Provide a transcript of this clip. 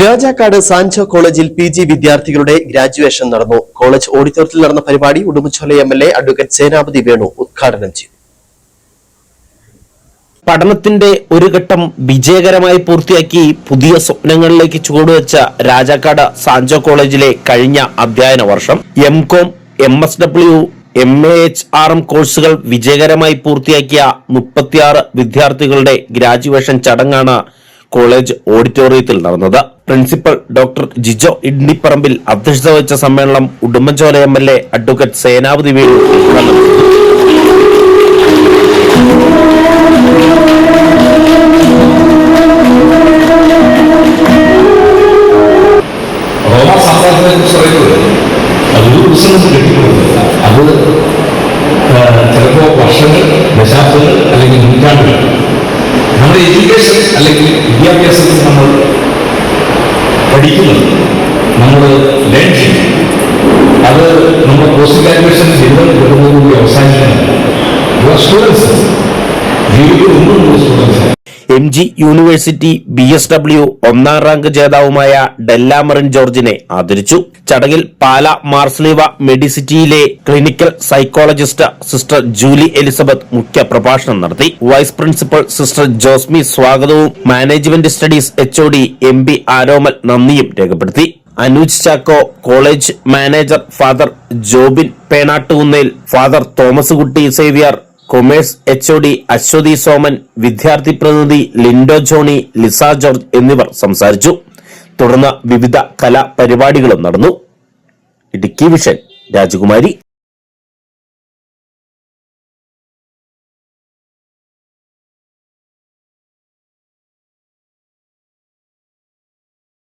Rajakkad Sancho കോളേജിൽ PG വിദ്യാർത്ഥികളുടെ graduation നടന്നു. കോളേജ് ഓഡിറ്റോറിയത്തിൽ നടന്ന പരിപാടി ഉടുമ്പൻചോല MLA അഡ്വക്കേറ്റ് സേനാപതി വേണു ഉദ്ഘാടനം ചെയ്തു. പഠനത്തിന്റെ ഒരു ഘട്ടം വിജയകരമായി പൂർത്തിയാക്കി പുതിയ സ്വപ്നങ്ങളിലേക്ക് ചുവടുവെച്ച രാജാക്കാട് സാൻജോ കോളേജിലെ കഴിഞ്ഞ അധ്യയന വർഷം MCom, MSW, MAHRM കോഴ്സുകൾ വിജയകരമായി പൂർത്തിയാക്കിയ 36 വിദ്യാർത്ഥികളുടെ ഗ്രാജുവേഷൻ ചടങ്ങാണ് കോളേജ് ഓഡിറ്റോറിയത്തിൽ നടന്നത്. പ്രിൻസിപ്പൽ ഡോക്ടർ ജിജോ ഇണ്ടിപ്പറമ്പിൽ അധ്യക്ഷത വഹിച്ച സമ്മേളനം ഉടുമ്പൻചോല MLA അഡ്വക്കേറ്റ് സേനാപതി വേണു ഉദ്ഘാടനം ചെയ്തു. അത് ചിലപ്പോൾ വർഷങ്ങൾ, ദശാബ്ദങ്ങൾ അല്ലെങ്കിൽ നൂറ്റാണ്ടുകൾ നമ്മുടെ എഡ്യൂക്കേഷൻ അല്ലെങ്കിൽ വിദ്യാഭ്യാസത്തിൽ നമ്മൾ പഠിക്കുന്നത്, നമ്മൾ ലേൺ ചെയ്യും. അത് നമ്മുടെ പോസ്റ്റ് ഗ്രാജുവേഷൻ ബിരുദം കിട്ടുന്നതോടുകൂടി അവസാനിക്കുന്നത് സ്റ്റുഡൻസ് ജീവിതത്തിൽ ഒന്നും സ്റ്റുഡൻസ്. MG യൂണിവേഴ്സിറ്റി BSW 1ാം റാങ്ക് ജേതാവുമായ ഡെല്ലാമറിൻ ജോർജിനെ ആദരിച്ചു. ചടങ്ങിൽ പാല മാർസ്ലീവ മെഡിസിറ്റിയിലെ clinical psychologist sister Julie Elizabeth മുഖ്യ പ്രഭാഷണം നടത്തി. വൈസ് പ്രിൻസിപ്പൽ സിസ്റ്റർ ജോസ്മി സ്വാഗതവും management studies HOD MB Aromal നന്ദിയും രേഖപ്പെടുത്തി. Anuj Chacko, college manager father Jobin Penattukunnel, father Thomas Kutty Xavier, commerce HOD Aswathy Soman, വിദ്യാർത്ഥി പ്രതിനിധി ലിൻഡോ ജോണി, ലിസ ജോർജ് എന്നിവർ സംസാരിച്ചു. തുടർന്ന് വിവിധ കലാപരിപാടികളും നടന്നു. ഇടുക്കി വിഷൻ രാജകുമാരി.